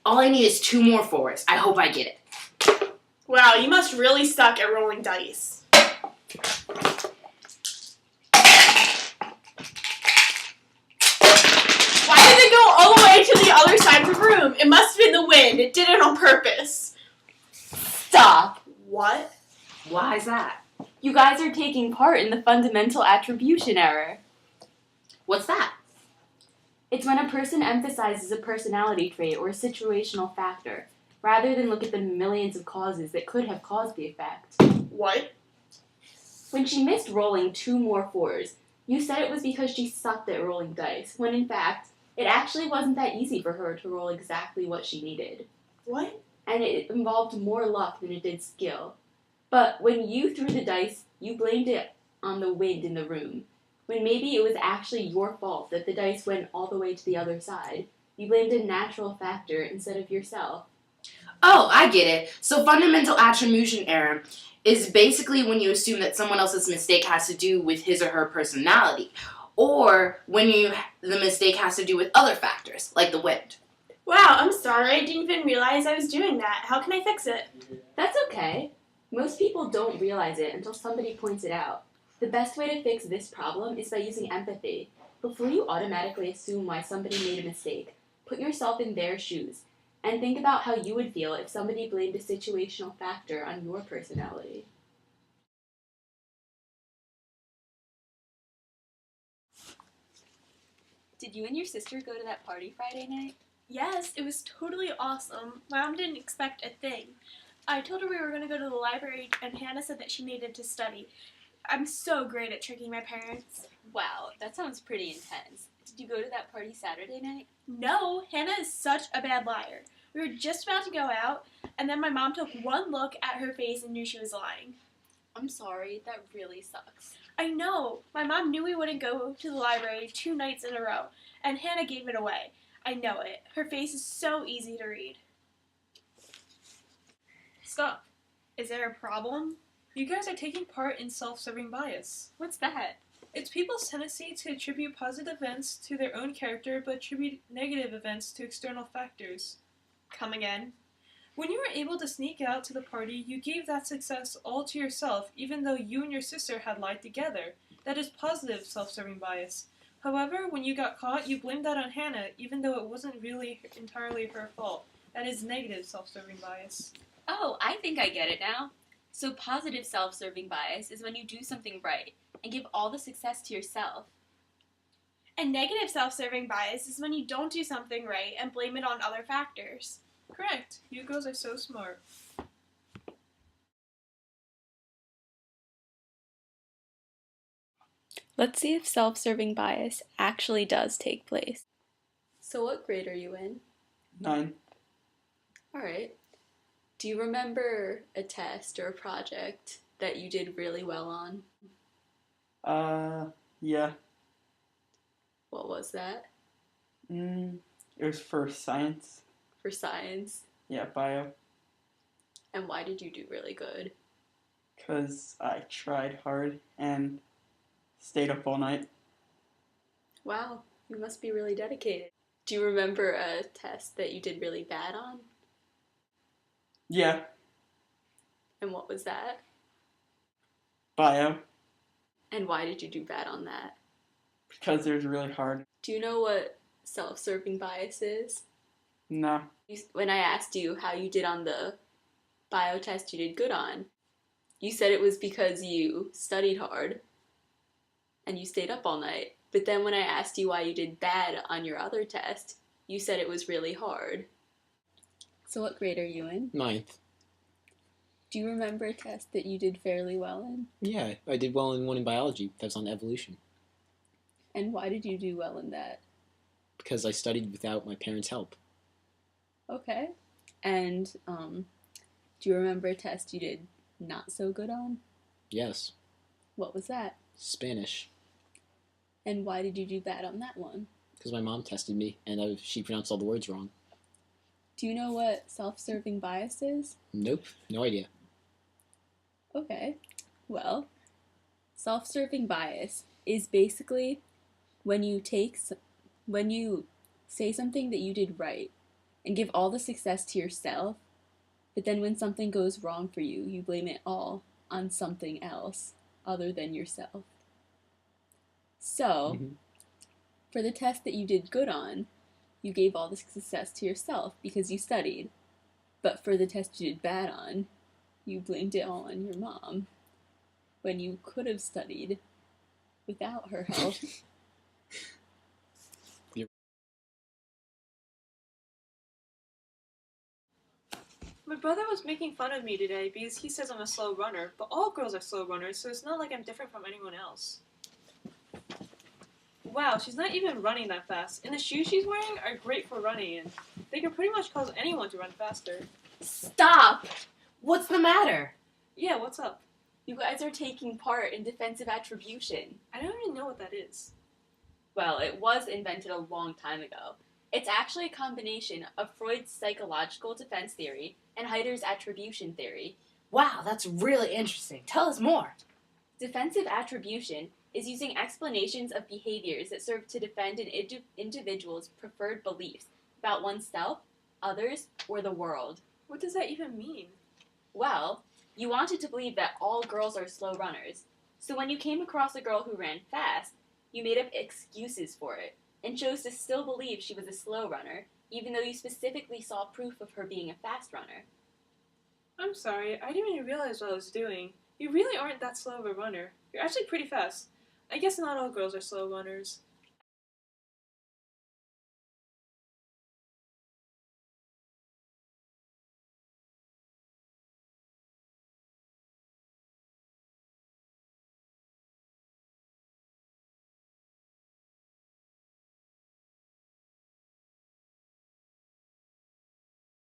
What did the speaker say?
All I need is 2 more 4s. I hope I get it. Wow, you must really suck at rolling dice. Why did it go all the way to the other side of the room? It must have been the wind. It did it on purpose. Stop! What? Why is that? You guys are taking part in the fundamental attribution error. What's that? It's when a person emphasizes a personality trait or a situational factor, rather than look at the millions of causes that could have caused the effect. What? When she missed rolling 2 more 4s, you said it was because she sucked at rolling dice, when in fact, it actually wasn't that easy for her to roll exactly what she needed. What? And it involved more luck than it did skill. But when you threw the dice, you blamed it on the wind in the room, when maybe it was actually your fault that the dice went all the way to the other side. You blamed a natural factor instead of yourself. Oh, I get it. So fundamental attribution error is basically when you assume that someone else's mistake has to do with his or her personality, or when the mistake has to do with other factors, like the wind. Wow, I'm sorry. I didn't even realize I was doing that. How can I fix it? That's okay. Most people don't realize it until somebody points it out. The best way to fix this problem is by using empathy. Before you automatically assume why somebody made a mistake, put yourself in their shoes and think about how you would feel if somebody blamed a situational factor on your personality. Did you and your sister go to that party Friday night? Yes, it was totally awesome. My mom didn't expect a thing. I told her we were going to go to the library, and Hannah said that she needed to study. I'm so great at tricking my parents. Wow, that sounds pretty intense. Did you go to that party Saturday night? No, Hannah is such a bad liar. We were just about to go out, and then my mom took one look at her face and knew she was lying. I'm sorry, that really sucks. I know. My mom knew we wouldn't go to the library 2 nights in a row, and Hannah gave it away. I know it. Her face is so easy to read. Stop. Is there a problem? You guys are taking part in self-serving bias. What's that? It's people's tendency to attribute positive events to their own character but attribute negative events to external factors. Come again? When you were able to sneak out to the party, you gave that success all to yourself, even though you and your sister had lied together. That is positive self-serving bias. However, when you got caught, you blamed that on Hannah, even though it wasn't really entirely her fault. That is negative self-serving bias. Oh, I think I get it now. So positive self-serving bias is when you do something right and give all the success to yourself. And negative self-serving bias is when you don't do something right and blame it on other factors. Correct. You girls are so smart. Let's see if self-serving bias actually does take place. So what grade are you in? 9. Alright. Do you remember a test or a project that you did really well on? Yeah. What was that? It was for science. For science? Yeah, bio. And why did you do really good? Because I tried hard and stayed up all night. Wow, you must be really dedicated. Do you remember a test that you did really bad on? Yeah, And what was that? bio. And why did you do bad on that? Because it was really hard. Do you know what self-serving bias is? No. When I asked you how you did on the bio test you did good on, you said it was because you studied hard and you stayed up all night. But then when I asked you why you did bad on your other test, you said it was really hard. So what grade are you in? 9th. Do you remember a test that you did fairly well in? Yeah, I did well in one in biology. That was on evolution. And why did you do well in that? Because I studied without my parents' help. Okay. And do you remember a test you did not so good on? Yes. What was that? Spanish. And why did you do bad on that one? Because my mom tested me, and she pronounced all the words wrong. Do you know what self-serving bias is? Nope, no idea. Okay. Well, self-serving bias is basically when you say something that you did right, and give all the success to yourself, but then when something goes wrong for you, you blame it all on something else other than yourself. So, for the test that you did good on, you gave all the success to yourself because you studied. But for the test you did bad on, you blamed it all on your mom, when you could have studied without her help. My brother was making fun of me today because he says I'm a slow runner, but all girls are slow runners, so it's not like I'm different from anyone else. Wow, she's not even running that fast, and the shoes she's wearing are great for running in. They can pretty much cause anyone to run faster. Stop! What's the matter? Yeah, what's up? You guys are taking part in defensive attribution. I don't even know what that is. Well, it was invented a long time ago. It's actually a combination of Freud's psychological defense theory and Heider's attribution theory. Wow, that's really interesting. Tell us more. Defensive attribution is using explanations of behaviors that serve to defend an individual's preferred beliefs about oneself, others, or the world. What does that even mean? Well, you wanted to believe that all girls are slow runners. So when you came across a girl who ran fast, you made up excuses for it and chose to still believe she was a slow runner, even though you specifically saw proof of her being a fast runner. I'm sorry, I didn't even realize what I was doing. You really aren't that slow of a runner. You're actually pretty fast. I guess not all girls are slow runners.